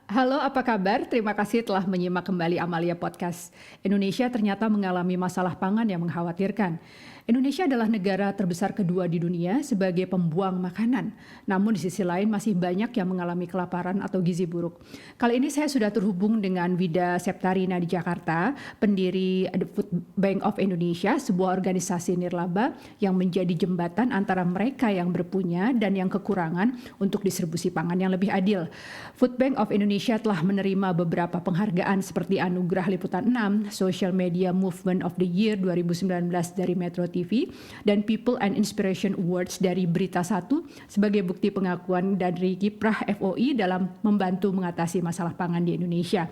Halo, apa kabar? Terima kasih telah menyimak kembali Amalia Podcast. Indonesia ternyata mengalami masalah pangan yang mengkhawatirkan. Indonesia adalah negara terbesar kedua di dunia sebagai pembuang makanan. Namun di sisi lain masih banyak yang mengalami kelaparan atau gizi buruk. Kali ini saya sudah terhubung dengan Wida Septarina di Jakarta, pendiri The Food Bank of Indonesia, sebuah organisasi nirlaba yang menjadi jembatan antara mereka yang berpunya dan yang kekurangan untuk distribusi pangan yang lebih adil. Food Bank of Indonesia telah menerima beberapa penghargaan seperti Anugerah Liputan 6, Social Media Movement of the Year 2019 dari Metro TV, dan People and Inspiration Awards dari Berita Satu sebagai bukti pengakuan dari kiprah FOI dalam membantu mengatasi masalah pangan di Indonesia.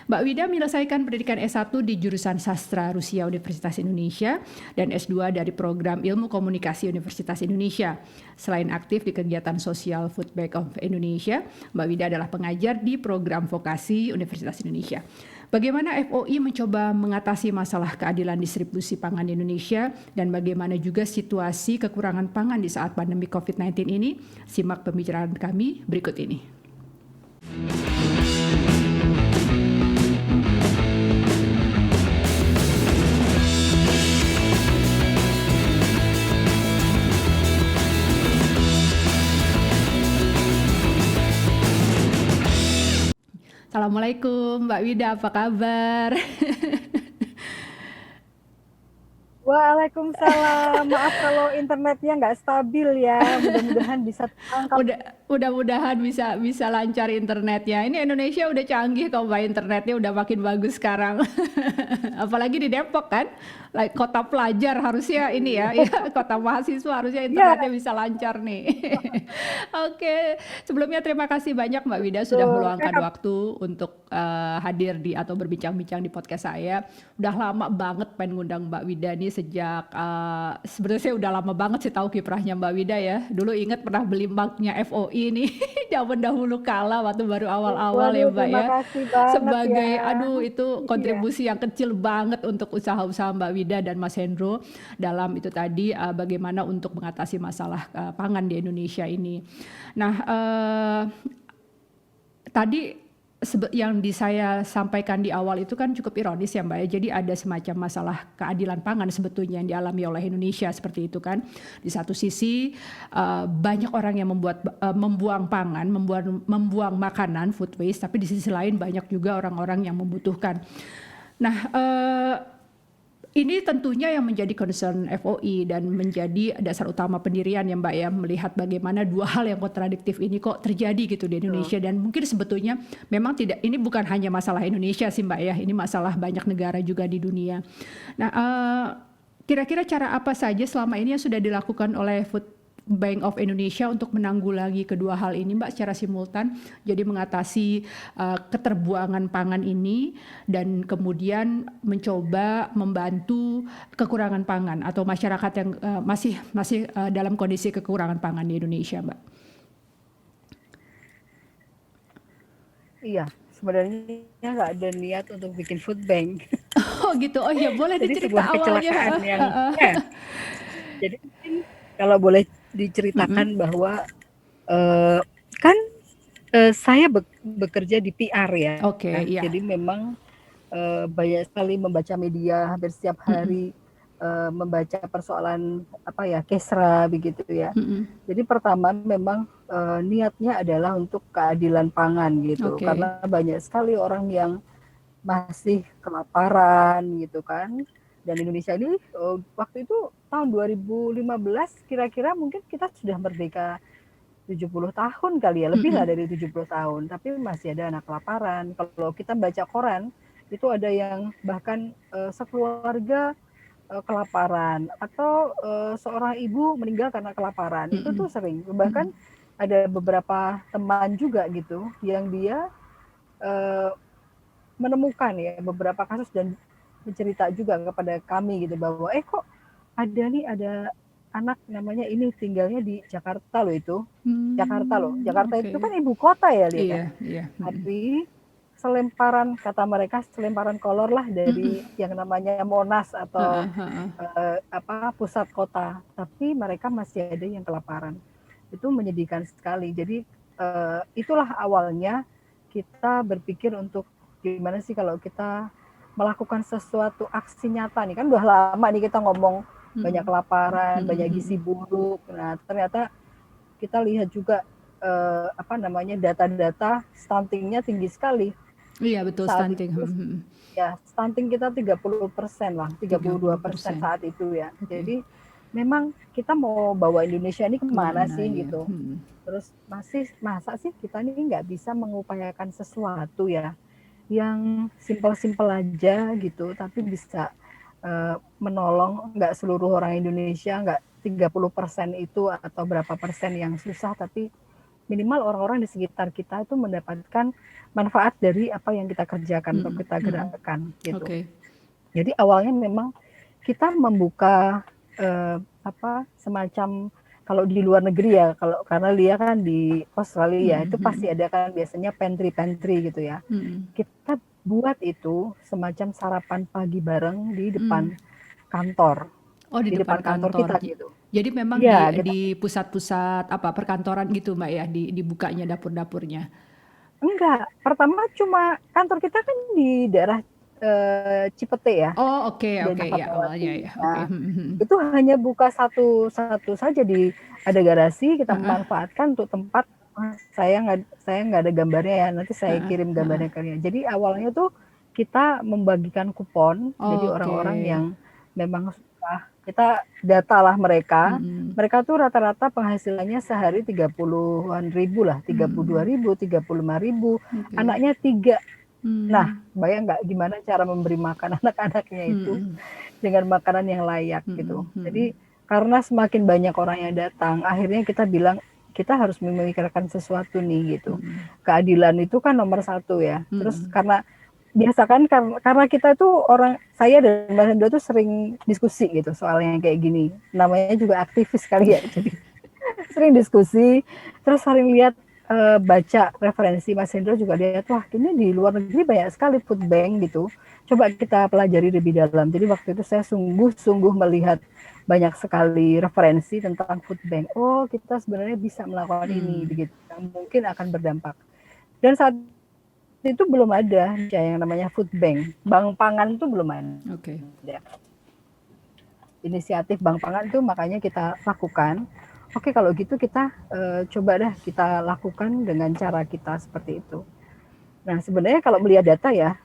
Mbak Wida menyelesaikan pendidikan S1 di jurusan Sastra Rusia Universitas Indonesia dan S2 dari program Ilmu Komunikasi Universitas Indonesia. Selain aktif di kegiatan sosial Food Bank of Indonesia, Mbak Wida adalah pengajar di program vokasi Universitas Indonesia. Bagaimana FOI mencoba mengatasi masalah keadilan distribusi pangan di Indonesia dan bagaimana juga situasi kekurangan pangan di saat pandemi COVID-19 ini? Simak pembicaraan kami berikut ini. Assalamualaikum Mbak Wida, apa kabar? Waalaikumsalam. Maaf kalau internetnya nggak stabil ya. Mudah-mudahan bisa terangkat. Mudah-mudahan bisa lancar internetnya. Ini Indonesia udah canggih kok Mbak, internetnya udah makin bagus sekarang. Apalagi di Depok kan, kota pelajar harusnya ini ya, ya kota mahasiswa harusnya Ya, internetnya bisa lancar nih. Oke, sebelumnya terima kasih banyak Mbak Wida sudah betul. meluangkan waktu untuk hadir di atau berbincang-bincang di podcast saya. Udah lama banget pengen ngundang Mbak Wida nih sejak sebenarnya saya udah lama banget sih tahu kiprahnya Mbak Wida ya. Dulu ingat pernah beli mugnya FOI nih zaman dahulu kala waktu baru awal-awal ya Waduh, Mbak terima ya. kasih banget ya. Sebagai aduh itu Iya. kontribusi yang kecil banget untuk usaha-usaha Mbak Wida dan Mas Hendro dalam itu tadi bagaimana untuk mengatasi masalah pangan di Indonesia ini. Nah, tadi yang saya sampaikan di awal itu kan cukup ironis ya Mbak ya. Jadi ada semacam masalah keadilan pangan sebetulnya yang dialami oleh Indonesia seperti itu kan. Di satu sisi banyak orang yang membuang pangan, membuang makanan, food waste, tapi di sisi lain banyak juga orang-orang yang membutuhkan. Nah, ini tentunya yang menjadi concern FOI dan menjadi dasar utama pendirian ya Mbak ya, melihat bagaimana dua hal yang kontradiktif ini kok terjadi gitu di Betul. Indonesia, dan mungkin sebetulnya memang tidak, ini bukan hanya masalah Indonesia sih Mbak ya, ini masalah banyak negara juga di dunia. Nah, kira-kira cara apa saja selama ini yang sudah dilakukan oleh Food Bank of Indonesia untuk menanggulangi kedua hal ini Mbak secara simultan, jadi mengatasi keterbuangan pangan ini dan kemudian mencoba membantu kekurangan pangan atau masyarakat yang masih dalam kondisi kekurangan pangan di Indonesia Mbak. Iya, sebenarnya nggak ada niat untuk bikin food bank. Oh gitu, oh ya boleh Jadi dicerita sebuah awalnya. kecelakaan yang, ya. Jadi mungkin kalau boleh diceritakan Mm-mm. bahwa eh, kan saya bekerja di PR ya. Oke, ya. Jadi memang banyak sekali membaca media hampir setiap Mm-mm. hari, membaca persoalan apa ya, Kesra begitu ya. Mm-mm. Jadi pertama memang niatnya adalah untuk keadilan pangan gitu, Oke. karena banyak sekali orang yang masih kelaparan gitu kan. Dan Indonesia ini waktu itu tahun 2015 kira-kira mungkin kita sudah merdeka 70 tahun kali ya, lebih lah Mm-mm. dari 70 tahun, tapi masih ada anak kelaparan. Kalau kita baca koran, itu ada yang bahkan sekeluarga kelaparan, atau seorang ibu meninggal karena kelaparan. Itu Mm-mm. tuh sering. Mm-mm. Bahkan ada beberapa teman juga gitu yang dia eh, menemukan ya beberapa kasus dan bercerita juga kepada kami gitu bahwa kok ada anak namanya ini tinggalnya di Jakarta loh itu. Jakarta loh. Jakarta Oke. itu kan ibu kota ya dia. Iya, iya. Mm-mm. Tapi selemparan, kata mereka, selemparan kolor lah Mm-mm. dari yang namanya Monas atau Heeh, heeh. pusat kota. Tapi mereka masih ada yang kelaparan. Itu menyedihkan sekali. Jadi itulah awalnya kita berpikir untuk gimana sih kalau kita melakukan sesuatu aksi nyata nih, kan udah lama nih kita ngomong banyak kelaparan, banyak gizi buruk. Nah, ternyata kita lihat juga data-data stuntingnya tinggi sekali Iya betul, saat stunting. itu. Ya, stunting kita 30% lah, 32% saat itu ya. Jadi memang kita mau bawa Indonesia ini kemana sih ya. gitu. Terus masa sih kita ini nggak bisa mengupayakan sesuatu ya yang simpel-simpel aja gitu, tapi bisa menolong nggak seluruh orang Indonesia, nggak 30% itu atau berapa persen yang susah, tapi minimal orang-orang di sekitar kita itu mendapatkan manfaat dari apa yang kita kerjakan atau kita gerakkan gitu. Jadi awalnya memang kita membuka semacam, kalau di luar negeri ya, karena Lia kan di Australia itu pasti ada kan biasanya pantry gitu ya. Kita buat itu semacam sarapan pagi bareng di depan kantor. Oh, di depan kantor kita gitu. Jadi memang ya, di pusat-pusat perkantoran gitu Mbak ya, dibukanya dapur-dapurnya. Enggak, pertama cuma kantor kita kan di daerah Cipete ya. Oh oke ya awalnya ya. Nah, itu hanya buka satu saja ada garasi, kita manfaatkan untuk tempat. Saya nggak ada gambarnya ya, nanti saya kirim gambarnya kalian. Jadi awalnya tuh kita membagikan kupon, jadi orang-orang yang memang sudah kita data lah mereka. Mereka tuh rata-rata penghasilannya sehari 30-an ribu lah, 32.000, 35.000, anaknya 3. Nah, bayang nggak gimana cara memberi makan anak-anaknya itu dengan makanan yang layak gitu. Jadi karena semakin banyak orang yang datang, akhirnya kita bilang kita harus memikirkan sesuatu nih gitu. Keadilan itu kan nomor 1 ya. Terus karena biasa kan karena kita itu saya dan Mbak Hendra tuh sering diskusi gitu soal yang kayak gini. Namanya juga aktivis kali ya. Jadi sering diskusi, terus sering lihat baca referensi. Mas Hendro juga lihat, wah ini di luar negeri banyak sekali food bank gitu. Coba kita pelajari lebih dalam. Jadi waktu itu saya sungguh-sungguh melihat banyak sekali referensi tentang food bank. Oh, kita sebenarnya bisa melakukan ini begitu, yang mungkin akan berdampak. Dan saat itu belum ada yang namanya food bank. Bank pangan itu belum ada. Inisiatif bank pangan itu makanya kita lakukan. Oke, kalau gitu kita coba dah kita lakukan dengan cara kita seperti itu. Nah, sebenarnya kalau melihat data ya,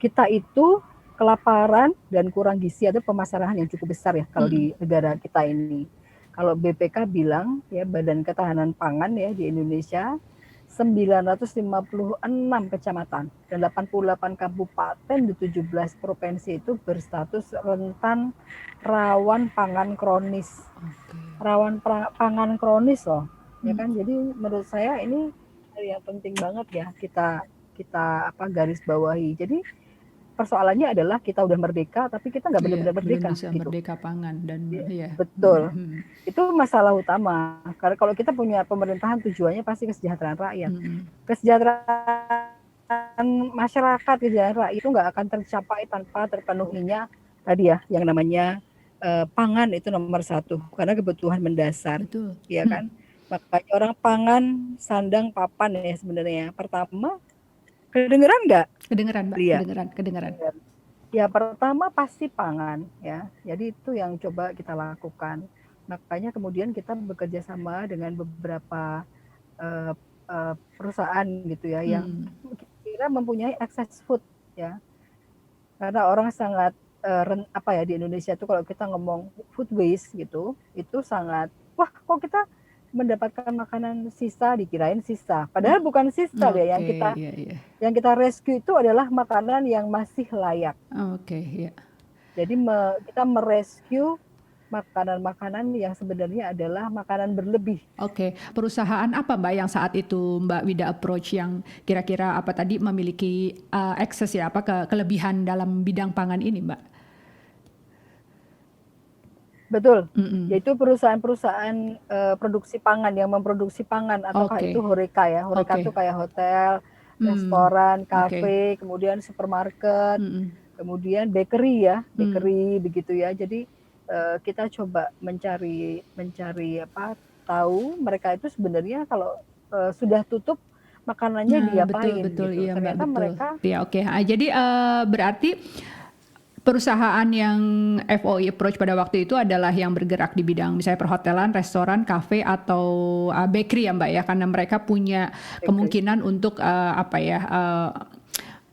kita itu kelaparan dan kurang gizi ada permasalahan yang cukup besar ya kalau di negara kita ini. Kalau BPK bilang ya, Badan Ketahanan Pangan ya di Indonesia 956 kecamatan dan 88 kabupaten di 17 provinsi itu berstatus rentan rawan pangan kronis. Rawan pangan kronis loh, ya kan? Jadi menurut saya ini hal yang penting banget ya kita garis bawahi. Jadi persoalannya adalah kita udah merdeka tapi kita nggak benar-benar merdeka belum bisa gitu. Merdeka pangan dan betul. Itu masalah utama. Karena kalau kita punya pemerintahan tujuannya pasti kesejahteraan rakyat. Kesejahteraan masyarakat, kesejahteraan rakyat itu nggak akan tercapai tanpa terpenuhinya tadi ya yang namanya pangan itu nomor 1 karena kebutuhan mendasar. Betul. Ya kan? Makanya orang pangan sandang papan ya sebenarnya. Pertama, kedengeran nggak? Kedengeran Mbak, kedengeran. Ya pertama pasti pangan ya. Jadi itu yang coba kita lakukan. Makanya kemudian kita bekerja sama dengan beberapa perusahaan gitu ya yang kira mempunyai access food ya. Karena orang sangat di Indonesia itu kalau kita ngomong food waste gitu, itu sangat wah kok kita mendapatkan makanan sisa dikirain sisa. Padahal bukan sisa ya yang kita rescue itu adalah makanan yang masih layak. Jadi kita merescue makanan-makanan yang sebenarnya adalah makanan berlebih. Perusahaan apa Mbak yang saat itu Mbak Wida approach yang kira-kira tadi memiliki akses ya kelebihan dalam bidang pangan ini Mbak? Betul, yaitu perusahaan-perusahaan produksi pangan yang memproduksi pangan ataukah itu Horeca ya. Horeca itu kayak hotel, restoran, kafe, kemudian supermarket, kemudian bakery ya, bakery begitu ya. Jadi kita coba mencari tahu mereka itu sebenarnya kalau sudah tutup makanannya Nah, betul diapain betul, gitu. iya Mbak, Ternyata betul. mereka Ya oke. Jadi berarti perusahaan yang FOI approach pada waktu itu adalah yang bergerak di bidang misalnya perhotelan, restoran, kafe atau bakery ya Mbak ya, karena mereka punya bakery. kemungkinan untuk apa ya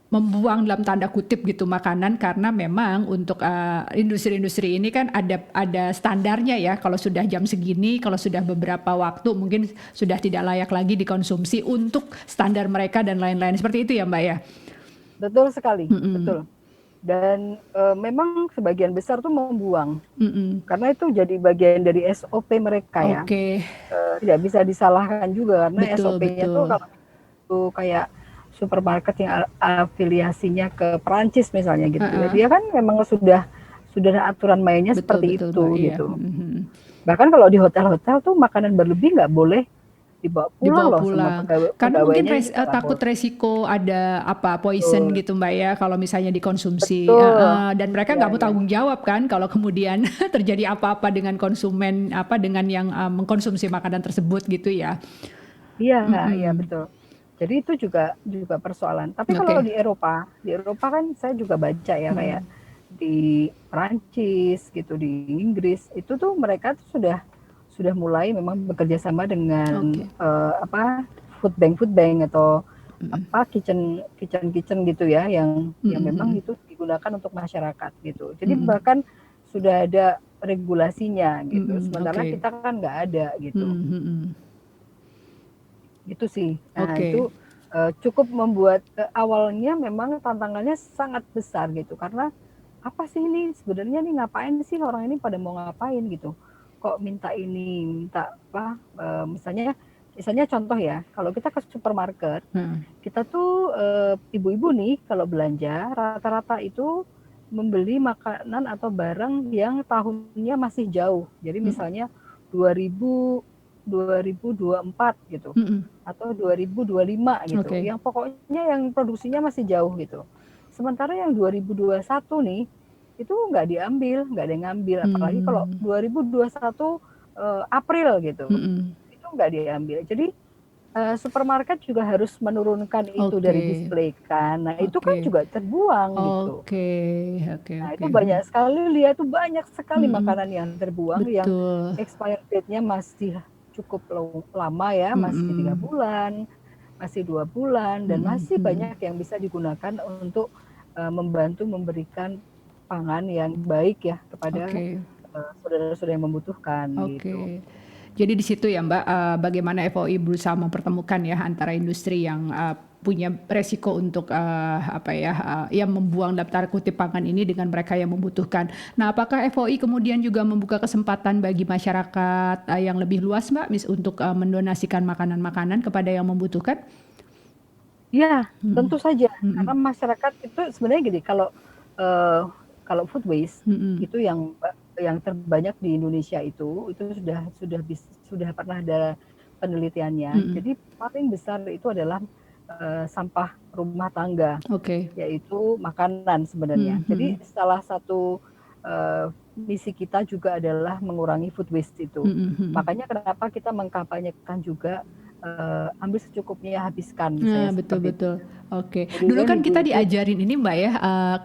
membuang dalam tanda kutip gitu makanan karena memang untuk industri-industri ini kan ada standarnya ya, kalau sudah jam segini, kalau sudah beberapa waktu mungkin sudah tidak layak lagi dikonsumsi untuk standar mereka dan lain-lain seperti itu ya Mbak ya. Betul sekali, Mm-mm. betul. Dan memang sebagian besar tuh membuang Mm-mm. karena itu jadi bagian dari SOP mereka ya. Oke, Tidak bisa disalahkan juga karena betul SOP-nya tuh betul. kalau itu kayak supermarket yang afiliasinya ke Perancis misalnya gitu ya, Heeh. dia kan memang sudah ada aturan mainnya Betul seperti betul Mbak, itu iya. gitu. Mhm. Bahkan kalau di hotel-hotel tuh makanan berlebih nggak boleh dibawa pulang Dibawa loh, sama pulang. Karena mungkin pegawainya juga nggak takut boleh. resiko ada apa poison Betul, gitu Mbak ya kalau misalnya dikonsumsi. betul, Dan mereka ya nggak mau ya, tanggung jawab kan kalau kemudian terjadi apa-apa dengan konsumen apa dengan yang mengkonsumsi makanan tersebut gitu ya. iya iya Mm-mm. betul. Jadi itu juga juga persoalan. Tapi kalau Oke. di Eropa kan saya juga baca ya kayak Mm-mm. di Perancis gitu, di Inggris itu tuh mereka tuh sudah mulai memang bekerja sama dengan Oke. apa food bank atau Mm-mm. apa kitchen gitu ya yang memang Mm-mm. itu digunakan untuk masyarakat gitu. Jadi Mm-mm. bahkan sudah ada regulasinya gitu. Mm-mm. Sementara Oke. kita kan nggak ada gitu. Mm-mm. Gitu sih. Nah, Oke. itu cukup membuat awalnya memang tantangannya sangat besar gitu karena apa sih ini sebenarnya nih ngapain sih orang ini pada mau ngapain gitu. Kok minta ini, minta apa misalnya contoh ya, kalau kita ke supermarket, Nah. kita tuh ibu-ibu nih kalau belanja rata-rata itu membeli makanan atau barang yang tahunnya masih jauh. Jadi Mm-mm. misalnya 2000 2024 gitu Mm-mm. atau 2025 gitu. Oke. Yang pokoknya yang produksinya masih jauh gitu. Sementara yang 2021 nih itu nggak ada yang ngambil. Apalagi kalau Mm. 2021 April gitu, Mm-mm. itu nggak diambil. Jadi supermarket juga harus menurunkan itu dari Oke. display kan. Nah itu kan Oke. juga terbuang gitu. Oke, oke, Nah oke. itu banyak sekali lihat tuh banyak sekali Mm-mm. makanan yang terbuang yang Betul. expired date-nya masih cukup lama ya, masih 3 Mm-mm. bulan, masih 2 bulan, dan Mm-mm. masih Mm-mm. banyak yang bisa digunakan untuk membantu memberikan pangan yang baik ya kepada Oke, saudara-saudara yang membutuhkan gitu. oke. Jadi di situ ya Mbak, bagaimana FOI berusaha mempertemukan ya antara industri yang punya resiko untuk apa ya, yang membuang dalam tanda kutip pangan ini dengan mereka yang membutuhkan. Nah, apakah FOI kemudian juga membuka kesempatan bagi masyarakat yang lebih luas Mbak, untuk mendonasikan makanan-makanan kepada yang membutuhkan? Ya, Mm-mm. tentu saja Mm-mm. karena masyarakat itu sebenarnya gini, eh, kalau food waste Mm-mm. itu yang terbanyak di Indonesia itu sudah pernah ada penelitiannya. Mm-mm. Jadi paling besar itu adalah sampah rumah tangga, Oke. yaitu makanan sebenarnya. Jadi Mm-mm. salah satu misi kita juga adalah mengurangi food waste itu. Mm-mm. Makanya kenapa kita mengkampanyekan juga ambil secukupnya, habiskan Nah, misalnya seperti itu. betul-betul. Oke. Dulu Kemudian kan kita ibu-ibu, diajarin ini Mbak ya,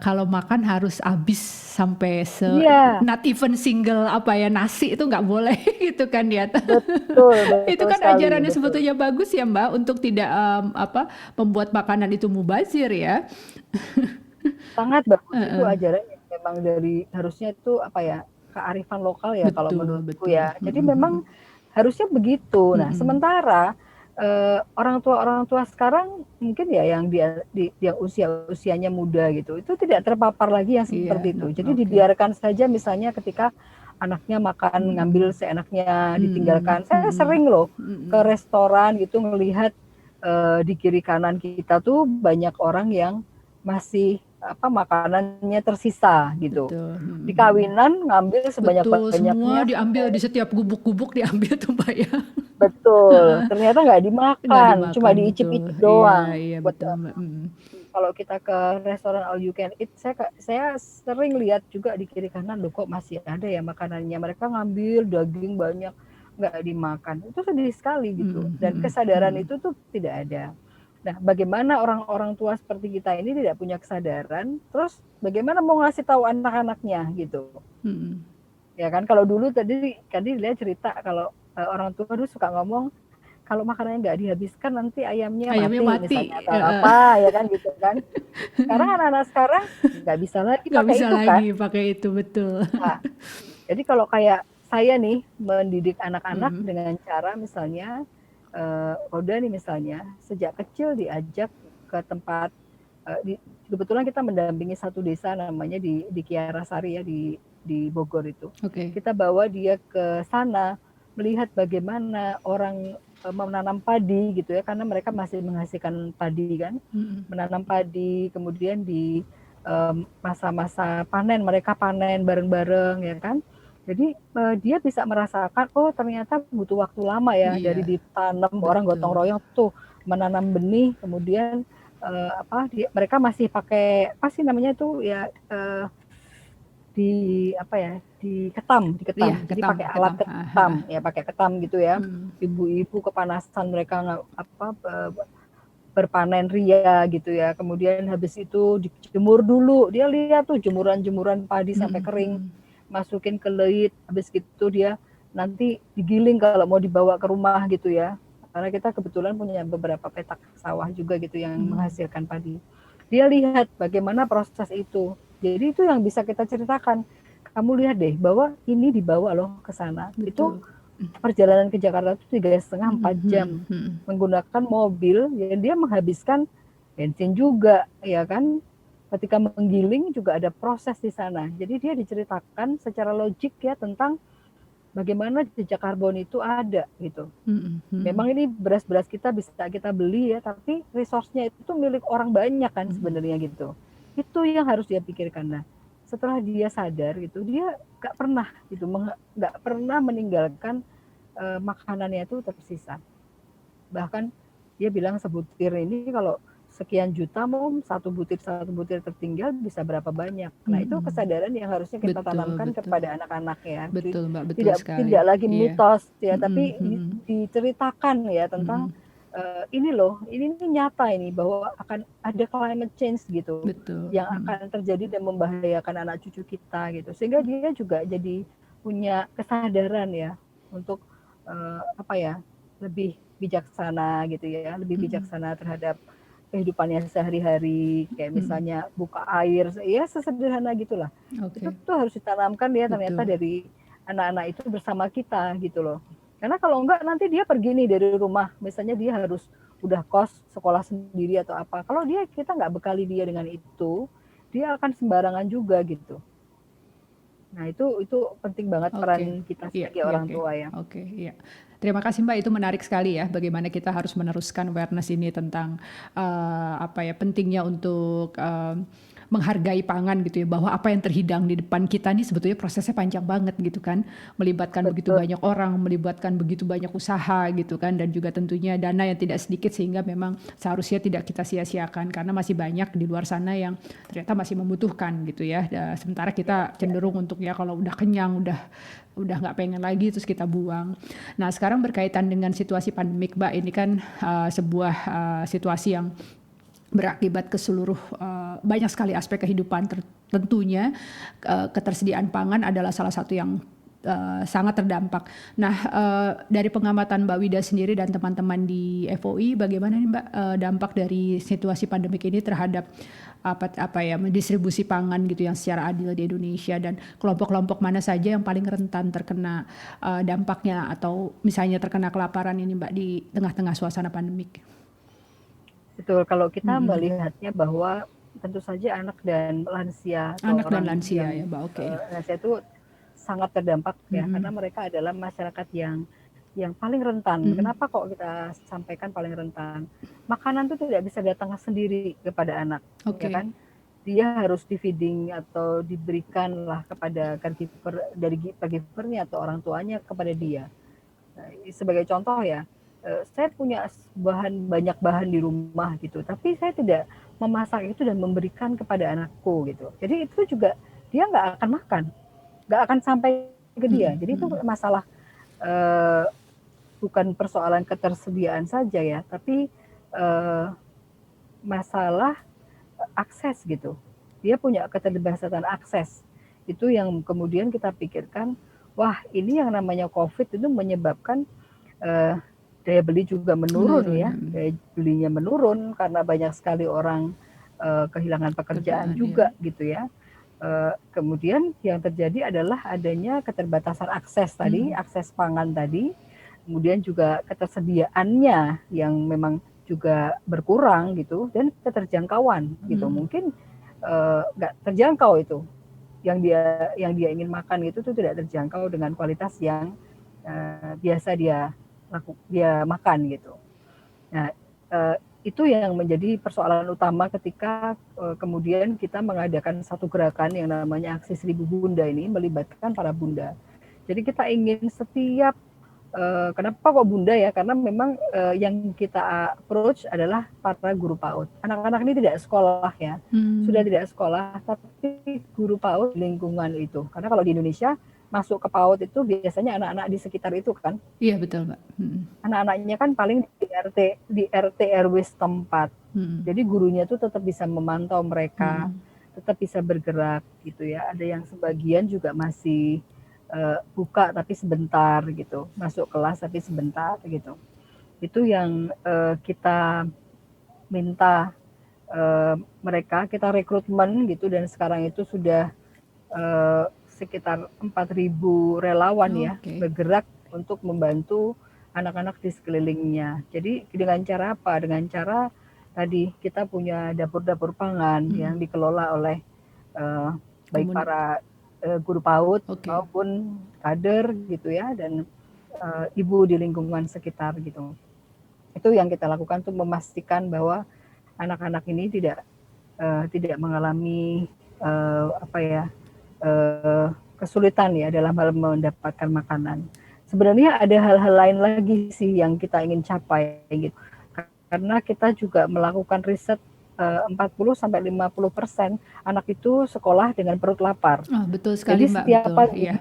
kalau makan harus habis sampai iya not even single apa ya, nasi itu nggak boleh gitu kan ya. betul Itu betul kan sekali, ajarannya betul. sebetulnya bagus ya Mbak, untuk tidak apa, membuat makanan itu mubazir ya. Sangat bagus itu Heeh. ajaran yang memang dari harusnya itu apa ya, kearifan lokal ya kalau Betul menurutku betul. ya. Jadi Mhm mhm. memang harusnya begitu. Nah, Mhm. sementara orang tua sekarang mungkin ya yang yang usianya muda gitu, itu tidak terpapar lagi yang Iya, seperti itu. Jadi oke. dibiarkan saja misalnya ketika anaknya makan ngambil Mhm. seenaknya Mhm ditinggalkan. Saya mhm. sering loh ke Mhm. restoran gitu ngelihat di kiri kanan kita tuh banyak orang yang masih apa makanannya tersisa gitu. Betul. Mhm Di mhm. kawinan ngambil Betul, semua sebanyak-banyaknya diambil di sampai setiap gubuk-gubuk diambil tuh Mbak ya. betul. Heeh, Ternyata nggak nggak dimakan, cuma dimakan, betul. diicip-icip Iya doang. iya Buat betul Mbak, mhm. kalau kita ke restoran all you can eat, saya sering lihat juga di kiri kanan loh kok masih ada ya makanannya. Mereka ngambil daging banyak nggak dimakan. Itu sedih sekali gitu. Mhm Dan mhm kesadaran mhm. itu tuh tidak ada. Nah, bagaimana orang-orang tua seperti kita ini tidak punya kesadaran, terus bagaimana mau ngasih tahu anak-anaknya gitu. Ya kan, kalau dulu tadi dia cerita kalau orang tua dulu suka ngomong, kalau makanannya nggak dihabiskan nanti ayamnya mati misalnya atau apa ya kan gitu kan. Sekarang anak-anak sekarang nggak bisa lagi nggak pakai bisa itu kan. lagi pakai itu, betul. Nah, jadi kalau kayak saya nih mendidik anak-anak dengan cara misalnya Roda nih misalnya sejak kecil diajak ke tempat kebetulan kita mendampingi satu desa namanya di Kiarasari ya di Bogor itu. Kita bawa dia ke sana melihat bagaimana orang menanam padi gitu ya, karena mereka masih menghasilkan padi kan, menanam padi, kemudian di masa-masa panen mereka panen bareng-bareng ya kan. Jadi dia bisa merasakan, oh ternyata butuh waktu lama ya dari ditanam orang gotong royong tuh menanam benih, kemudian mereka masih pakai apa sih namanya tuh ya diketam, Iya, jadi pakai alat ketam ya, pakai ketam gitu ya. Ibu-ibu kepanasan mereka berpanen ria gitu ya, kemudian habis itu dijemur dulu, dia lihat tuh jemuran-jemuran padi sampai kering, masukin ke leit, habis gitu dia nanti digiling kalau mau dibawa ke rumah gitu ya, karena kita kebetulan punya beberapa petak sawah juga gitu yang menghasilkan padi. Dia lihat bagaimana proses itu, jadi itu yang bisa kita ceritakan. Kamu lihat deh bahwa ini dibawa loh ke sana. Itu perjalanan ke Jakarta itu 3,5-4 jam menggunakan mobil, ya dia menghabiskan bensin juga, ya kan. Ketika menggiling juga ada proses di sana. Jadi dia diceritakan secara logik ya tentang bagaimana jejak karbon itu ada gitu. Memang ini beras-beras kita bisa kita beli ya, tapi resource-nya itu milik orang banyak kan sebenarnya gitu. Itu yang harus dia pikirkan. Nah, setelah dia sadar gitu, dia nggak pernah meninggalkan makanannya itu tersisa. Bahkan dia bilang sebutir ini kalau sekian juta mau satu butir tertinggal bisa berapa banyak. Nah itu kesadaran yang harusnya kita tanamkan kepada anak-anak ya. Betul Mbak, betul sekali. Tidak lagi mitos ya, tapi diceritakan ya tentang ini loh, ini nyata ini bahwa akan ada climate change gitu, yang akan terjadi dan membahayakan anak cucu kita gitu. Sehingga dia juga jadi punya kesadaran ya untuk lebih bijaksana gitu ya, lebih bijaksana terhadap kehidupannya sehari-hari, kayak misalnya buka air, ya sesederhana gitulah. Itu tuh harus ditanamkan ya ternyata dari anak-anak itu bersama kita gitu loh. Karena kalau enggak nanti dia pergi nih dari rumah, misalnya dia harus udah kos sekolah sendiri atau apa. Kalau kita nggak bekali dia dengan itu, dia akan sembarangan juga gitu. Nah itu penting banget peran kita sebagai orang tua ya. Iya. Terima kasih Mbak, itu menarik sekali ya bagaimana kita harus meneruskan awareness ini tentang pentingnya untuk menghargai pangan gitu ya, bahwa apa yang terhidang di depan kita ini sebetulnya prosesnya panjang banget gitu kan, melibatkan begitu banyak orang, melibatkan begitu banyak usaha gitu kan, dan juga tentunya dana yang tidak sedikit, sehingga memang seharusnya tidak kita sia-siakan karena masih banyak di luar sana yang ternyata masih membutuhkan gitu ya. Sementara kita cenderung untuk ya kalau udah kenyang, udah nggak pengen lagi terus kita buang. Nah sekarang berkaitan dengan situasi pandemik Mbak, ini kan sebuah situasi yang berakibat ke seluruh banyak sekali aspek kehidupan, tentunya ketersediaan pangan adalah salah satu yang sangat terdampak. Nah dari pengamatan Mbak Wida sendiri dan teman-teman di FOI, bagaimana nih Mbak dampak dari situasi pandemik ini terhadap mendistribusi pangan gitu yang secara adil di Indonesia, dan kelompok-kelompok mana saja yang paling rentan terkena dampaknya atau misalnya terkena kelaparan ini Mbak di tengah-tengah suasana pandemik? Betul, kalau kita melihatnya bahwa tentu saja anak dan lansia ya Mbak, lansia itu sangat terdampak ya, karena mereka adalah masyarakat yang paling rentan. Kenapa kok kita sampaikan paling rentan? Makanan itu tidak bisa datang sendiri kepada anak, ya kan? Dia harus di-feeding atau diberikan lah kepada caregivernya atau orang tuanya kepada dia. Nah, sebagai contoh ya, saya punya banyak bahan di rumah gitu, tapi saya tidak memasak itu dan memberikan kepada anakku gitu. Jadi itu juga dia nggak akan makan, nggak akan sampai ke dia. Jadi itu masalah bukan persoalan ketersediaan saja ya, tapi masalah akses gitu. Dia punya keterbatasan akses. Itu yang kemudian kita pikirkan, wah ini yang namanya COVID itu menyebabkan daya beli juga menurun ya. Daya belinya menurun karena banyak sekali orang kehilangan pekerjaan juga gitu ya. Kemudian yang terjadi adalah adanya keterbatasan akses tadi, akses pangan tadi, kemudian juga ketersediaannya yang memang juga berkurang gitu, dan keterjangkauan gitu. Mungkin nggak terjangkau itu yang dia ingin makan itu tuh tidak terjangkau dengan kualitas yang biasa dia makan gitu. Nah, itu yang menjadi persoalan utama ketika kemudian kita mengadakan satu gerakan yang namanya Aksi 1000 Bunda ini, melibatkan para bunda. Jadi kita ingin setiap kenapa kok bunda ya? Karena memang yang kita approach adalah para guru PAUD. Anak-anak ini tidak sekolah ya, sudah tidak sekolah, tapi guru PAUD di lingkungan itu. Karena kalau di Indonesia masuk ke PAUD itu biasanya anak-anak di sekitar itu kan. Iya betul Mbak. Anak-anaknya kan paling di RT RW setempat. Jadi gurunya tuh tetap bisa memantau mereka, tetap bisa bergerak gitu ya. Ada yang sebagian juga masih buka tapi sebentar gitu, masuk kelas tapi sebentar gitu. Itu yang kita minta mereka, kita rekrutmen gitu, dan sekarang itu sudah sekitar 4.000 relawan ya bergerak untuk membantu anak-anak di sekelilingnya. Jadi dengan cara apa? Dengan cara tadi kita punya dapur-dapur pangan yang dikelola oleh baik para guru PAUD maupun kader gitu ya, dan ibu di lingkungan sekitar gitu. Itu yang kita lakukan untuk memastikan bahwa anak-anak ini tidak mengalami kesulitan ya dalam hal mendapatkan makanan. Sebenarnya ada hal-hal lain lagi sih yang kita ingin capai gitu. Karena kita juga melakukan riset 40-50% anak itu sekolah dengan perut lapar. Betul sekali. Jadi Mbak, setiap betul, pagi, iya.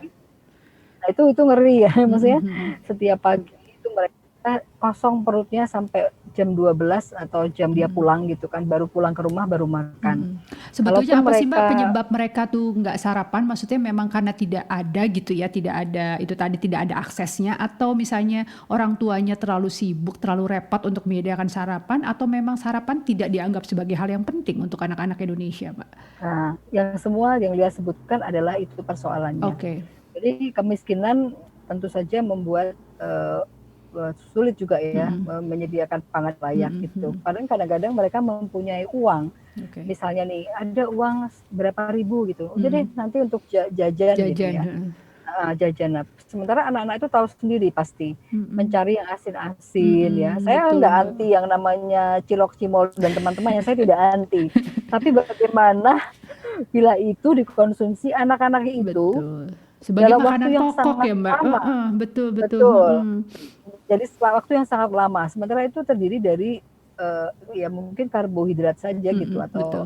Nah itu ngeri ya, maksudnya setiap pagi itu mereka kosong perutnya sampai jam 12 atau jam dia pulang gitu kan, baru pulang ke rumah baru makan. Sebetulnya apa sih Mbak penyebab mereka tuh nggak sarapan? Maksudnya memang karena tidak ada gitu ya, tidak ada itu tadi, tidak ada aksesnya, atau misalnya orang tuanya terlalu sibuk, terlalu repot untuk menyediakan sarapan, atau memang sarapan tidak dianggap sebagai hal yang penting untuk anak-anak Indonesia, Mbak? Nah, yang semua yang dia sebutkan adalah itu persoalannya. Jadi kemiskinan tentu saja membuat sulit juga ya menyediakan pangan layak gitu. Padahal kadang-kadang mereka mempunyai uang. Misalnya nih ada uang berapa ribu gitu, udah deh nanti untuk jajan gitu ya. Jajan. Sementara anak-anak itu tahu sendiri pasti mencari yang asin-asin ya. Saya nggak anti yang namanya cilok cimol dan teman-temannya, saya tidak anti. Tapi bagaimana bila itu dikonsumsi anak-anak itu sebagai dalam waktu yang pokok sangat ya Mbak. lama. Betul. Jadi waktu yang sangat lama. Sementara itu terdiri dari ya mungkin karbohidrat saja gitu, atau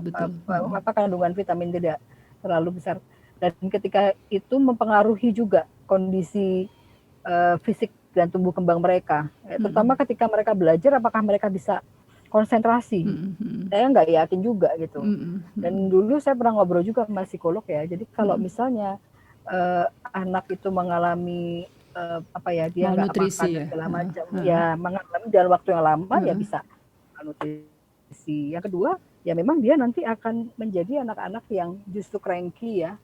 apa kandungan vitamin tidak terlalu besar. Dan ketika itu mempengaruhi juga kondisi fisik dan tumbuh kembang mereka, terutama ketika mereka belajar, apakah mereka bisa konsentrasi. Saya nggak yakin juga gitu. Dan dulu saya pernah ngobrol juga sama psikolog ya. Jadi kalau misalnya anak itu mengalami dia nggak makan segala macam, ya mengalami dalam waktu yang lama ya bisa malnutrisi. Yang kedua ya memang dia nanti akan menjadi anak-anak yang justru cranky ya,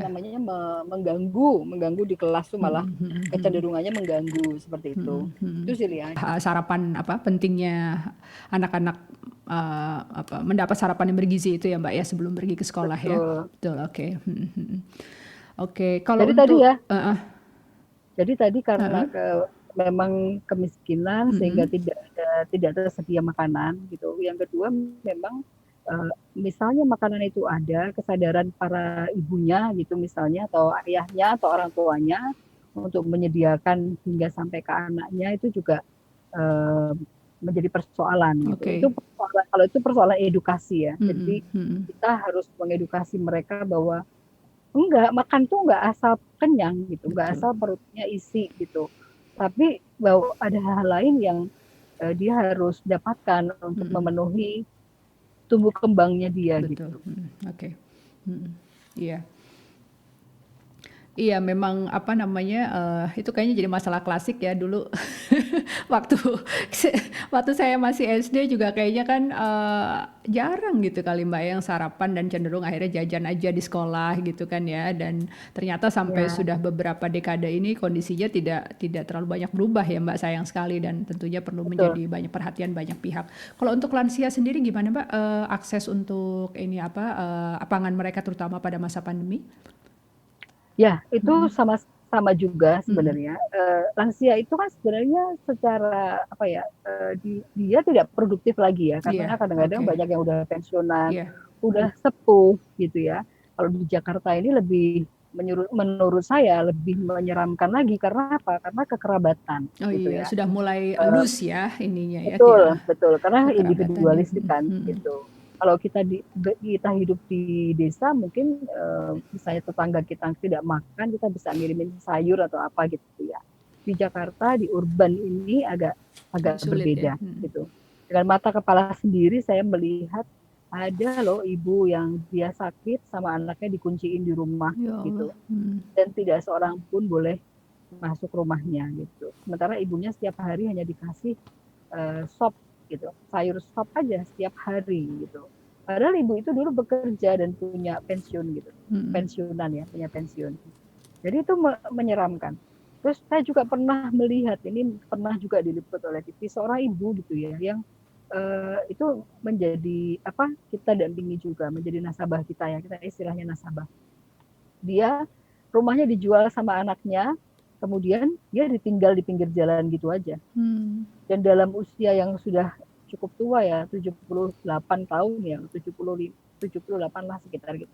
namanya mengganggu di kelas tuh, malah kecenderungannya mengganggu seperti itu. Itu sih lihat. Sarapan pentingnya anak-anak mendapat sarapan yang bergizi itu ya Mbak ya, sebelum pergi ke sekolah. Betul. Oke. Kalau jadi untuk tadi ya. Jadi tadi karena memang kemiskinan sehingga tidak tersedia makanan gitu. Yang kedua memang misalnya makanan itu ada, kesadaran para ibunya gitu misalnya, atau ayahnya atau orang tuanya untuk menyediakan hingga sampai ke anaknya, itu juga menjadi persoalan gitu. Itu persoalan, kalau itu persoalan edukasi ya. Jadi kita harus mengedukasi mereka bahwa enggak, makan tuh enggak asal kenyang gitu, enggak asal perutnya isi gitu. Tapi bahwa ada hal lain yang dia harus dapatkan untuk memenuhi tumbuh kembangnya dia betul. gitu. Oke. Iya. Iya, memang apa namanya, itu kayaknya jadi masalah klasik ya dulu. Waktu waktu saya masih SD juga kayaknya kan, jarang gitu kali Mbak yang sarapan dan cenderung akhirnya jajan aja di sekolah gitu kan ya, dan ternyata sampai Ya, sudah beberapa dekade ini kondisinya tidak tidak terlalu banyak berubah ya Mbak, sayang sekali, dan tentunya perlu betul. menjadi banyak perhatian banyak pihak. Kalau untuk lansia sendiri gimana Mbak, akses untuk ini apa, pangan mereka terutama pada masa pandemi? Ya, itu Mhm, sama sama juga mhm. sebenarnya. Lansia itu kan sebenarnya secara apa ya, dia tidak produktif lagi ya, Iya, karena kadang-kadang oke. banyak yang udah pensiunan, Iya. udah sepuh gitu ya. Kalau di Jakarta ini lebih menurut saya lebih menyeramkan lagi karena apa? Karena kekerabatan Oh gitu iya, ya. sudah mulai Eh, loose ya ininya ya, Betul, betul. Karena kekerabatannya. individualistik kan Mhm, gitu. Kalau kita hidup di desa mungkin misalnya tetangga kita tidak makan, kita bisa ngirimin sayur atau apa gitu ya. Di Jakarta di urban ini agak agak agak sulit ya. berbeda gitu. Dengan mata kepala sendiri saya melihat ada loh ibu yang dia sakit sama anaknya dikunciin di rumah Ya Allah. gitu dan tidak seorang pun boleh masuk rumahnya gitu. Sementara ibunya setiap hari hanya dikasih sop gitu, sayur sop aja setiap hari gitu. Padahal ibu itu dulu bekerja dan punya pensiun gitu, Mhm. pensiunan ya, punya pensiun. Jadi itu menyeramkan. Terus saya juga pernah melihat ini pernah juga diliput oleh TV seorang ibu gitu ya yang itu menjadi apa kita dampingi juga menjadi nasabah kita ya kita istilahnya nasabah. Dia rumahnya dijual sama anaknya, kemudian dia ditinggal di pinggir jalan gitu aja Hmm. dan dalam usia yang sudah cukup tua ya 78 tahun ya 78 lah sekitar gitu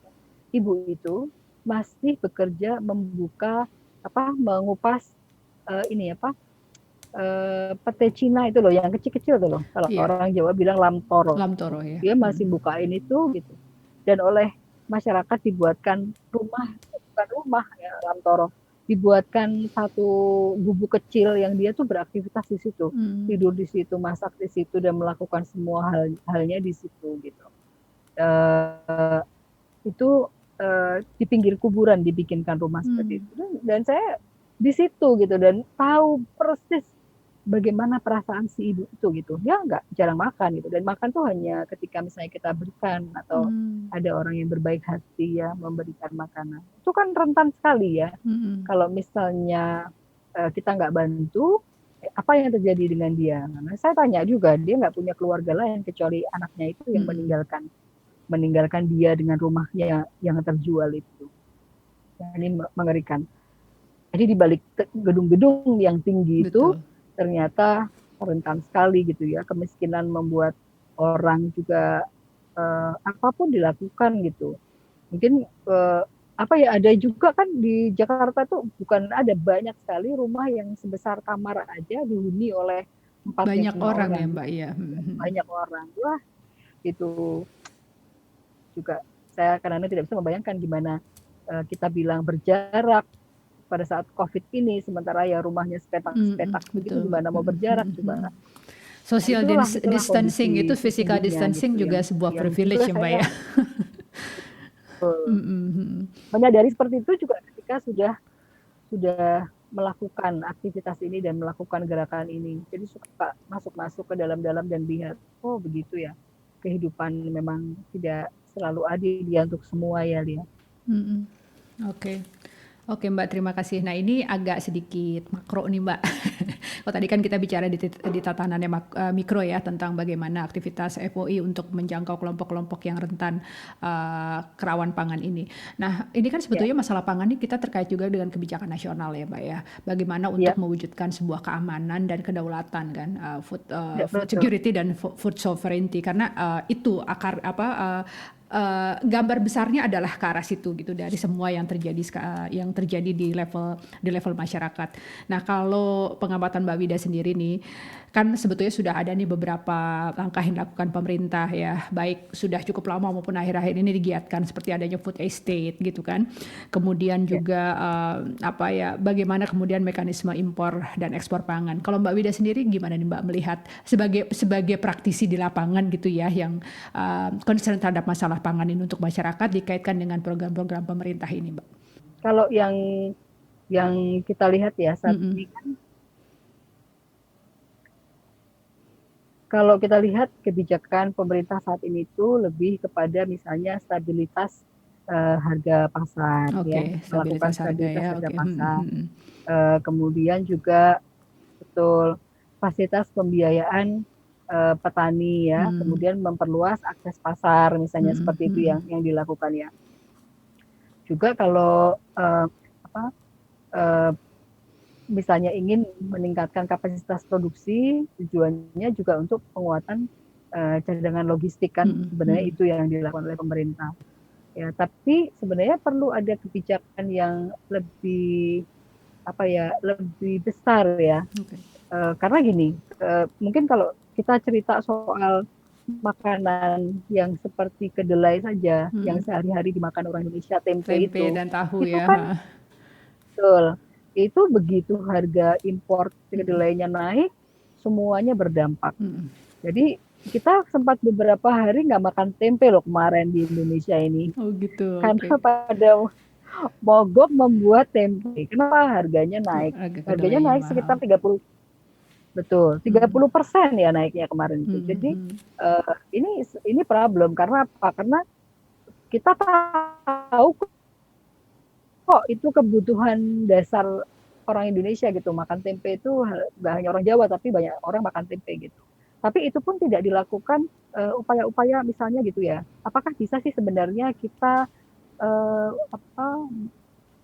ibu itu masih bekerja membuka apa mengupas ini apa pete Cina itu loh yang kecil-kecil tuh loh kalau Iya, orang Jawa bilang lamtoro Lamtoro ya. dia masih bukain itu gitu dan oleh masyarakat dibuatkan rumah bukan rumah ya lamtoro dibuatkan satu gubuk kecil yang dia tuh beraktivitas di situ Hmm. tidur di situ masak di situ dan melakukan semua halnya di situ gitu uh, itu di pinggir kuburan dibikinkan rumah seperti Hmm. itu dan saya di situ gitu dan tahu persis bagaimana perasaan si ibu itu gitu dia nggak jarang makan gitu dan makan tuh hanya ketika misalnya kita berikan atau Hmm. ada orang yang berbaik hati ya memberikan makanan itu kan rentan sekali ya Hmm. kalau misalnya kita nggak bantu apa yang terjadi dengan dia karena saya tanya juga dia nggak punya keluarga lain kecuali anaknya itu yang Hmm. meninggalkan dia dengan rumahnya yang terjual itu ini mengerikan jadi di balik gedung-gedung yang tinggi itu Betul. ternyata rentan sekali gitu ya. Kemiskinan membuat orang juga apapun dilakukan gitu. Mungkin apa ya ada juga kan di Jakarta tuh bukan ada banyak sekali rumah yang sebesar kamar aja dihuni oleh 4 Banyak 5 orang ya orang. Mbak ya. Banyak orang. Wah, itu juga saya kadang-kadang tidak bisa membayangkan gimana kita bilang berjarak pada saat COVID ini, sementara ya rumahnya sepetak-sepetak begitu, Betul Mbak. gimana mau berjarak coba. Nah, Social itulah distancing itu kondisi physical sesungguhnya distancing gitu juga sebuah yang juga privilege ya Mbak saya ya. uh, Mhm. menyadari seperti itu juga ketika sudah melakukan aktivitas ini dan melakukan gerakan ini. Jadi suka masuk-masuk ke dalam-dalam dan lihat, oh begitu ya, kehidupan memang tidak selalu adil ya untuk semua ya, Lia. Mhm. Oke. Oke Mbak, terima kasih. Nah ini agak sedikit makro nih Mbak. Kalau tadi kan kita bicara di tatanannya mikro ya tentang bagaimana aktivitas FOI untuk menjangkau kelompok-kelompok yang rentan kerawan pangan ini. Nah ini kan Ya, sebetulnya masalah pangan ini kita terkait juga dengan kebijakan nasional ya Mbak ya. Bagaimana untuk ya, mewujudkan sebuah keamanan dan kedaulatan kan, ya food betul. security dan food sovereignty, karena itu akar apa gambar besarnya adalah ke arah situ gitu dari semua yang terjadi di level masyarakat. Nah, kalau pengamatan Mbak Wida sendiri nih, kan sebetulnya sudah ada nih beberapa langkah yang dilakukan pemerintah ya, baik sudah cukup lama maupun akhir-akhir ini digiatkan seperti adanya food estate gitu kan. Kemudian Ya. juga bagaimana kemudian mekanisme impor dan ekspor pangan. Kalau Mbak Wida sendiri gimana nih Mbak melihat sebagai praktisi di lapangan gitu ya yang concern terhadap masalah pangan ini untuk masyarakat dikaitkan dengan program-program pemerintah ini, Mbak? Kalau yang kita lihat ya saat Mm-mm. ini kan, kalau kita lihat kebijakan pemerintah saat ini itu lebih kepada misalnya stabilitas harga pasar ya, Oke, melakukan stabilitas harga stabilitas ya, harga oke. pasar. Kemudian juga betul fasilitas pembiayaan petani ya, Mm, kemudian memperluas akses pasar misalnya mm, seperti itu mm, yang dilakukan ya. Juga kalau eh, misalnya ingin meningkatkan kapasitas produksi, tujuannya juga untuk penguatan cadangan logistik kan mm, sebenarnya mm. itu yang dilakukan oleh pemerintah. Ya, tapi sebenarnya perlu ada kebijakan yang lebih apa ya, lebih besar ya. Oke. Karena gini, mungkin kalau kita cerita soal makanan yang seperti kedelai saja, yang Mm. sehari-hari dimakan orang Indonesia, tempe Tempe dan tahu itu ya. kan betul, itu begitu harga impor Mm, kedelainya naik, semuanya berdampak. mm. Jadi kita sempat beberapa hari nggak makan tempe loh kemarin di Indonesia ini, Oh gitu, karena oke. pada mogok membuat tempe. Kenapa harganya naik? Harga Harganya kedelainya naik mahal. sekitar 30% ya naiknya kemarin itu. Mm, Jadi mm. ini problem karena apa? Karena kita tahu kok itu kebutuhan dasar orang Indonesia gitu. Makan tempe itu nggak hanya orang Jawa tapi banyak orang makan tempe gitu. Tapi itu pun tidak dilakukan upaya-upaya misalnya gitu ya. Apakah bisa sih sebenarnya kita apa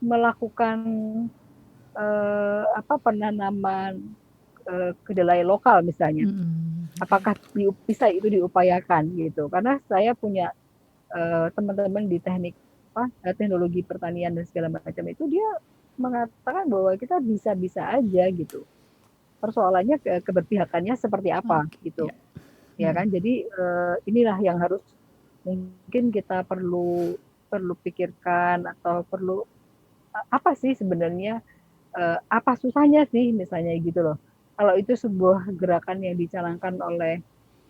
melakukan penanaman kedelai lokal misalnya? Mm, oke. Apakah bisa itu diupayakan gitu? Karena saya punya teman-teman di teknologi pertanian dan segala macam itu dia mengatakan bahwa kita bisa-bisa aja gitu. Persoalannya keberpihakannya seperti apa Oke, gitu, ya. ya Mm. kan? Jadi inilah yang harus mungkin kita perlu perlu pikirkan atau perlu apa sih sebenarnya apa susahnya sih misalnya gitu loh. Kalau itu sebuah gerakan yang dicanangkan oleh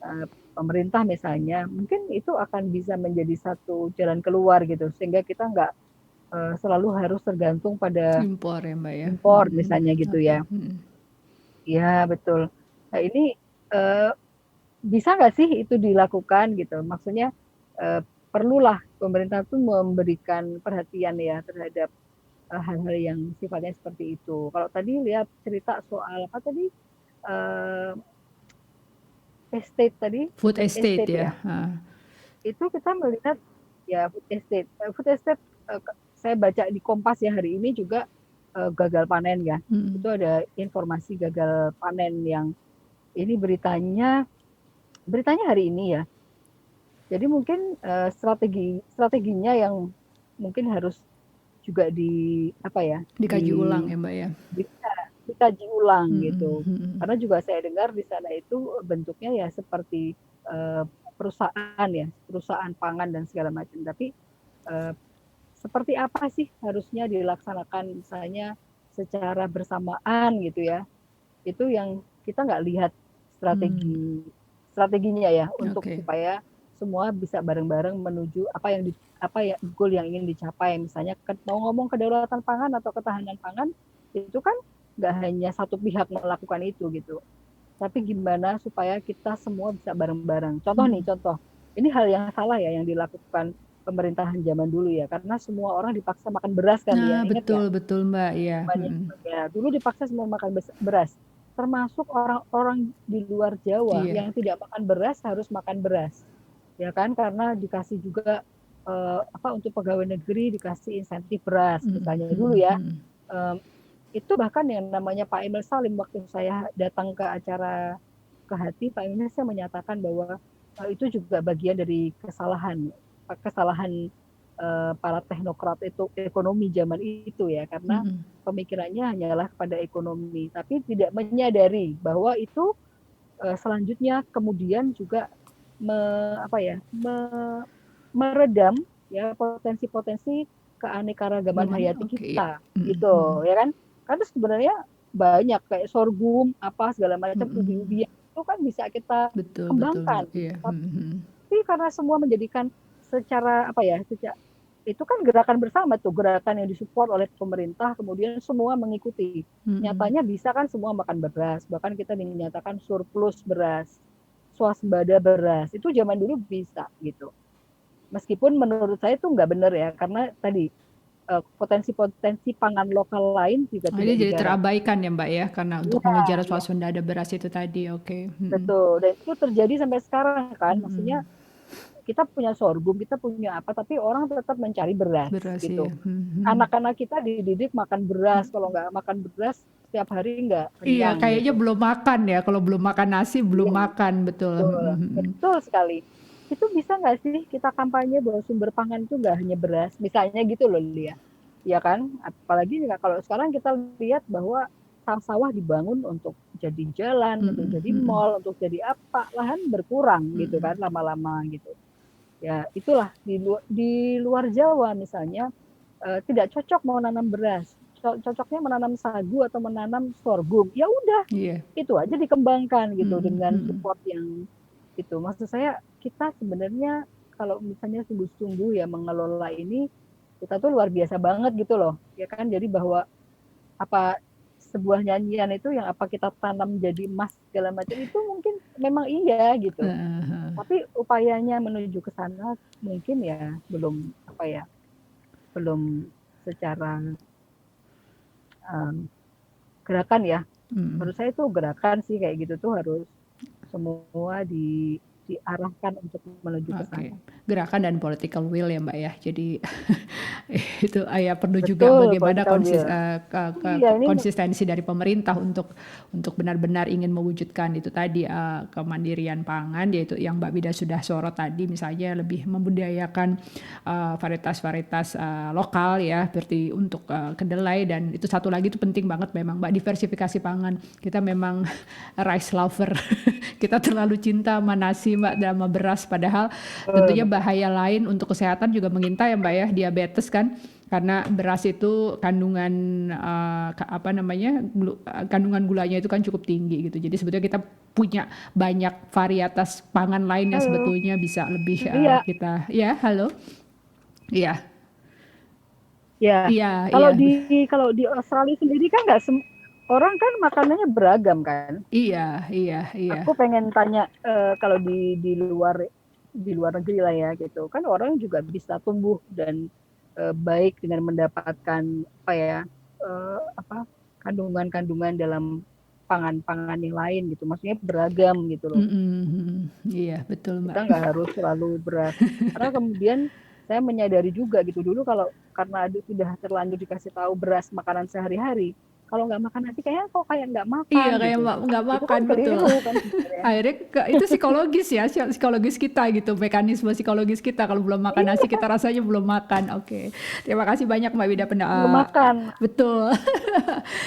eh, pemerintah misalnya, mungkin itu akan bisa menjadi satu jalan keluar gitu, sehingga kita nggak selalu harus tergantung pada Impor ya Mbak ya. impor misalnya gitu Oke. ya. Ya betul. Nah ini eh, bisa nggak sih itu dilakukan gitu? Maksudnya eh, perlulah pemerintah tuh memberikan perhatian ya terhadap hal-hal yang sifatnya seperti itu. Kalau tadi lihat cerita soal apa tadi eh, estate tadi, Food food estate estate ya. ya. Itu kita melihat ya food estate. Food estate saya baca di Kompas ya hari ini juga gagal panen ya. Mm. Itu ada informasi gagal panen yang ini beritanya hari ini ya. Jadi mungkin strateginya yang mungkin harus juga di apa ya Dikaji ulang ya Mbak ya. bisa dikaji ulang Mm, gitu. mm, Karena juga saya dengar di sana itu bentuknya ya seperti perusahaan ya, perusahaan pangan dan segala macam. Tapi eh, seperti apa sih harusnya dilaksanakan misalnya secara bersamaan gitu ya? Itu yang kita nggak lihat mm. strateginya ya untuk Oke. supaya semua bisa bareng-bareng menuju apa ya goal yang ingin dicapai. Misalnya mau ngomong kedaulatan pangan atau ketahanan pangan itu kan nggak hanya satu pihak melakukan itu gitu, tapi gimana supaya kita semua bisa bareng-bareng. Mm. Contoh, ini hal yang salah ya yang dilakukan pemerintahan zaman dulu ya, karena semua orang dipaksa makan beras kan Nah, ya, ingat ya? betul betul Mbak, iya. Banyak ya, dulu dipaksa semua makan beras, termasuk orang-orang di luar Jawa Iya. yang tidak makan beras harus makan beras, ya kan? Karena dikasih juga untuk pegawai negeri dikasih insentif beras, Mm, misalnya dulu mm, ya. mm. Um, itu bahkan yang namanya Pak Emil Salim waktu saya datang ke acara ke Hati, Pak Emil saya menyatakan bahwa itu juga bagian dari kesalahan kesalahan para teknokrat itu ekonomi zaman itu ya, karena pemikirannya hanyalah pada ekonomi, tapi tidak menyadari bahwa itu selanjutnya kemudian juga meredam ya potensi-potensi keanekaragaman hayati kita gitu ya kan, karena sebenarnya banyak kayak sorghum apa segala macam ubi-ubian itu kan bisa kita kembangkan, tapi karena semua menjadikan secara itu kan gerakan bersama tuh, gerakan yang disupport oleh pemerintah, kemudian semua mengikuti. Nyatanya bisa kan semua makan beras, bahkan kita dinyatakan surplus beras, swasembada beras, itu zaman dulu bisa gitu. Meskipun menurut saya itu nggak benar ya, karena tadi potensi-potensi pangan lokal lain juga tidak jadi terabaikan ya Mbak ya, karena untuk mengejar swasembada beras itu tadi. Betul, dan itu terjadi sampai sekarang kan, maksudnya kita punya sorghum, kita punya apa, tapi orang tetap mencari beras gitu. Anak-anak kita dididik makan beras, kalau nggak makan beras setiap hari nggak kenyang. Iya, kayaknya gitu. Belum makan ya, kalau belum makan nasi belum makan, betul. Betul sekali. Itu bisa nggak sih kita kampanye bahwa sumber pangan itu nggak hanya beras, misalnya gitu loh Lia, ya kan? Apalagi kalau sekarang kita lihat bahwa sawah dibangun untuk jadi jalan, untuk jadi mall, untuk jadi apa, lahan berkurang gitu kan lama-lama gitu. Ya itulah di luar Jawa misalnya tidak cocok mau nanam beras, cocoknya menanam sagu atau menanam sorghum. Ya udah, itu aja dikembangkan gitu dengan support yang itu. Maksud saya kita sebenarnya kalau misalnya sungguh-sungguh ya mengelola ini, kita tuh luar biasa banget gitu loh, ya kan? Jadi bahwa sebuah nyanyian itu yang apa kita tanam jadi emas segala macam itu mungkin memang iya gitu. Tapi upayanya menuju ke sana mungkin ya belum secara gerakan ya. Menurut saya itu gerakan sih kayak gitu tuh harus semua diarahkan untuk menuju ke sana. Gerakan dan political will ya Mbak ya. Jadi itu ya perlu juga bagaimana konsistensi dari pemerintah untuk benar-benar ingin mewujudkan itu tadi kemandirian pangan, yaitu yang Mbak Wida sudah sorot tadi, misalnya lebih membudidayakan varietas-varietas lokal ya, seperti untuk kedelai, dan itu satu lagi itu penting banget memang Mbak, diversifikasi pangan. Kita memang rice lover kita terlalu cinta sama nasi Mbak dan sama beras, padahal tentunya bahaya lain untuk kesehatan juga mengintai ya Mbak ya, diabetes kan, karena beras itu kandungan kandungan gulanya itu kan cukup tinggi gitu. Jadi sebetulnya kita punya banyak varietas pangan lain yang sebetulnya bisa lebih kita halo. Iya. Kalau di Australia sendiri kan nggak orang kan makanannya beragam kan. Iya. Aku pengen tanya kalau di luar negeri lah ya gitu kan, orang juga bisa tumbuh dan baik dengan mendapatkan kandungan-kandungan dalam pangan-pangan yang lain gitu, maksudnya beragam gitu loh. Iya betul Mbak. Kita nggak harus selalu beras. Karena kemudian saya menyadari juga gitu, dulu karena sudah terlanjur dikasih tahu beras makanan sehari-hari, kalau nggak makan nasi kayaknya nggak makan. Iya, kayak nggak makan, kan betul. Kan, akhirnya itu psikologis ya, psikologis kita gitu, mekanisme psikologis kita. Kalau belum makan nasi kita rasanya belum makan. Oke. Terima kasih banyak Mbak Wida belum makan. Betul.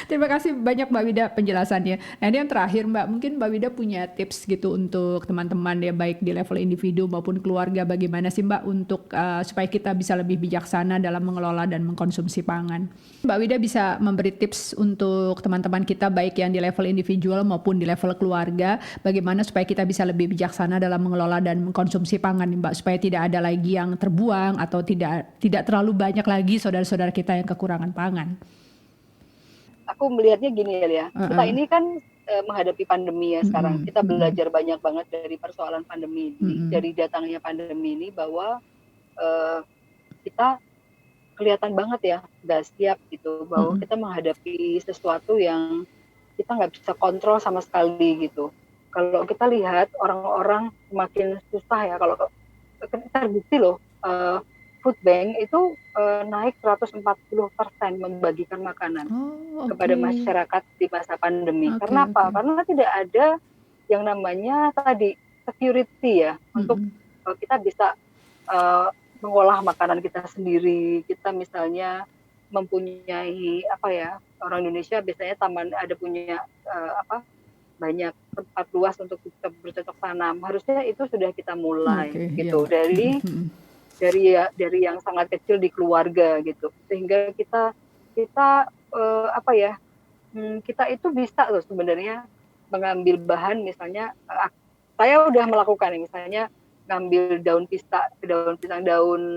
Terima kasih banyak Mbak Wida penjelasannya. Nah ini yang terakhir Mbak, mungkin Mbak Wida punya tips gitu untuk teman-teman ya, baik di level individu maupun keluarga, bagaimana sih Mbak untuk supaya kita bisa lebih bijaksana dalam mengelola dan mengkonsumsi pangan. Mbak Wida bisa memberi tips untuk teman-teman kita baik yang di level individual maupun di level keluarga, bagaimana supaya kita bisa lebih bijaksana dalam mengelola dan mengkonsumsi pangan Mbak, supaya tidak ada lagi yang terbuang atau tidak terlalu banyak lagi saudara-saudara kita yang kekurangan pangan. Aku melihatnya gini ya, kita ini kan menghadapi pandemi ya sekarang. Kita belajar banyak banget dari persoalan pandemi ini, dari datangnya pandemi ini, bahwa kita kelihatan banget ya, nggak siap gitu, bahwa kita menghadapi sesuatu yang kita nggak bisa kontrol sama sekali gitu. Kalau kita lihat orang-orang semakin susah ya, kalau terbukti loh, Food Bank itu naik 140% membagikan makanan kepada masyarakat di masa pandemi. Karena apa? Karena tidak ada yang namanya tadi security ya, untuk kita bisa mengolah makanan kita sendiri. Kita misalnya mempunyai apa ya, orang Indonesia biasanya ada punya banyak tempat luas untuk kita bercocok tanam. Harusnya itu sudah kita mulai gitu dari yang sangat kecil di keluarga gitu, sehingga kita kita itu bisa loh sebenarnya mengambil bahan. Misalnya saya udah melakukan misalnya ngambil daun pisang, daun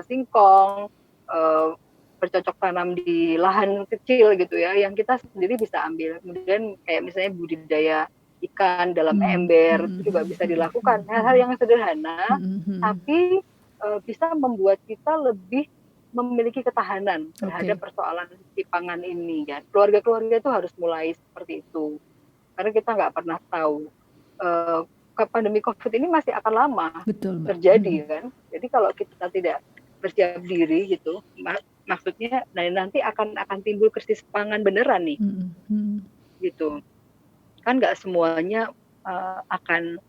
singkong, bercocok tanam di lahan kecil gitu ya, yang kita sendiri bisa ambil. Kemudian kayak misalnya budidaya ikan dalam ember itu juga bisa dilakukan. Hal-hal yang sederhana tapi bisa membuat kita lebih memiliki ketahanan terhadap persoalan si pangan ini ya. Keluarga-keluarga itu harus mulai seperti itu, karena kita nggak pernah tahu pandemi COVID ini masih akan lama terjadi kan. Jadi kalau kita tidak bersiap diri gitu, maksudnya nanti akan timbul krisis pangan beneran nih, gitu kan. Nggak semuanya akan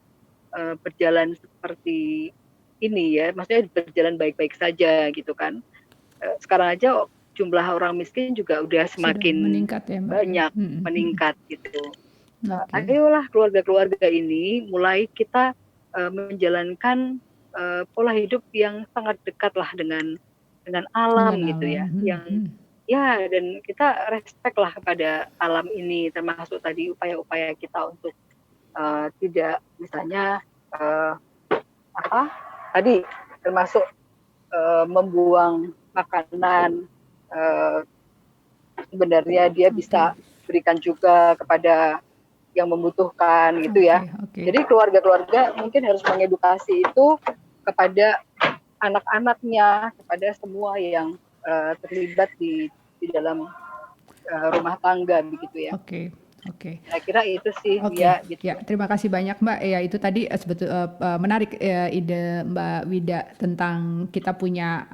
berjalan seperti ini ya, maksudnya berjalan baik-baik saja gitu kan. Sekarang aja jumlah orang miskin juga udah semakin meningkat ya, banyak meningkat gitu. Ayolah keluarga-keluarga ini mulai kita menjalankan pola hidup yang sangat dekat lah dengan alam gitu ya, yang ya, dan kita respect lah kepada alam ini, termasuk tadi upaya-upaya kita untuk tidak misalnya tadi termasuk membuang makanan, sebenarnya dia bisa berikan juga kepada yang membutuhkan gitu ya. Jadi keluarga-keluarga mungkin harus mengedukasi itu kepada anak-anaknya, kepada semua yang terlibat di dalam rumah tangga begitu ya. Kira-kira itu sih ya gitu. Ya, terima kasih banyak Mbak. Ya, itu tadi menarik ide Mbak Wida tentang kita punya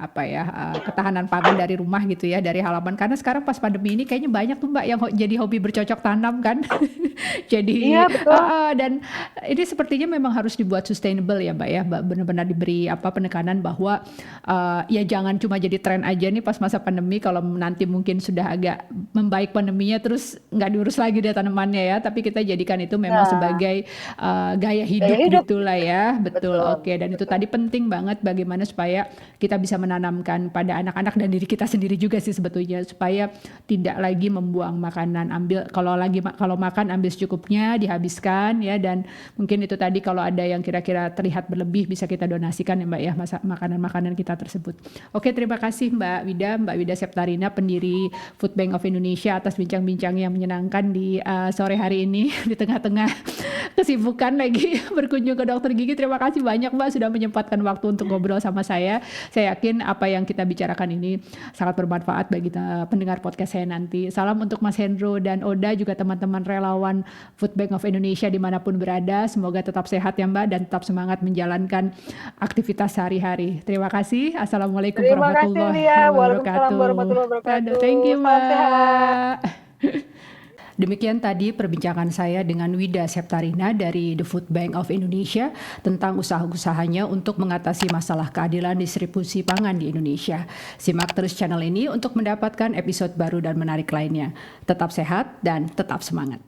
ketahanan pangan dari rumah gitu ya, dari halaman. Karena sekarang pas pandemi ini kayaknya banyak tuh Mbak yang jadi hobi bercocok tanam kan. Jadi iya, betul. Dan ini sepertinya memang harus dibuat sustainable ya Mbak ya. Benar-benar diberi penekanan bahwa ya jangan cuma jadi tren aja nih pas masa pandemi, kalau nanti mungkin sudah agak membaik pandeminya terus nggak diurus lagi deh tanamannya ya, tapi kita jadikan itu memang sebagai gaya hidup gitulah ya. Betul. Dan itu tadi penting banget bagaimana supaya kita bisa menanamkan pada anak-anak dan diri kita sendiri juga sih sebetulnya, supaya tidak lagi membuang makanan. Kalau makan ambil secukupnya, dihabiskan ya, dan mungkin itu tadi kalau ada yang kira-kira terlihat berlebih bisa kita donasikan ya Mbak ya, makanan-makanan kita tersebut. Terima kasih Mbak Wida Septarina, pendiri Food Bank of Indonesia, atas bincang-bincang yang menyenangkan di sore hari ini di tengah-tengah kesibukan lagi berkunjung ke dokter gigi. Terima kasih banyak Mbak sudah menyempatkan waktu untuk ngobrol sama saya. Saya yakin apa yang kita bicarakan ini sangat bermanfaat bagi pendengar podcast saya nanti. Salam untuk Mas Hendro dan Oda, juga teman-teman relawan Food Bank of Indonesia dimanapun berada. Semoga tetap sehat ya Mbak dan tetap semangat menjalankan aktivitas sehari-hari. Terima kasih. Assalamualaikum warahmatullahi wabarakatuh. Thank you Mbak. Demikian tadi perbincangan saya dengan Wida Septarina dari The Food Bank of Indonesia tentang usaha-usahanya untuk mengatasi masalah keadilan distribusi pangan di Indonesia. Simak terus channel ini untuk mendapatkan episode baru dan menarik lainnya. Tetap sehat dan tetap semangat.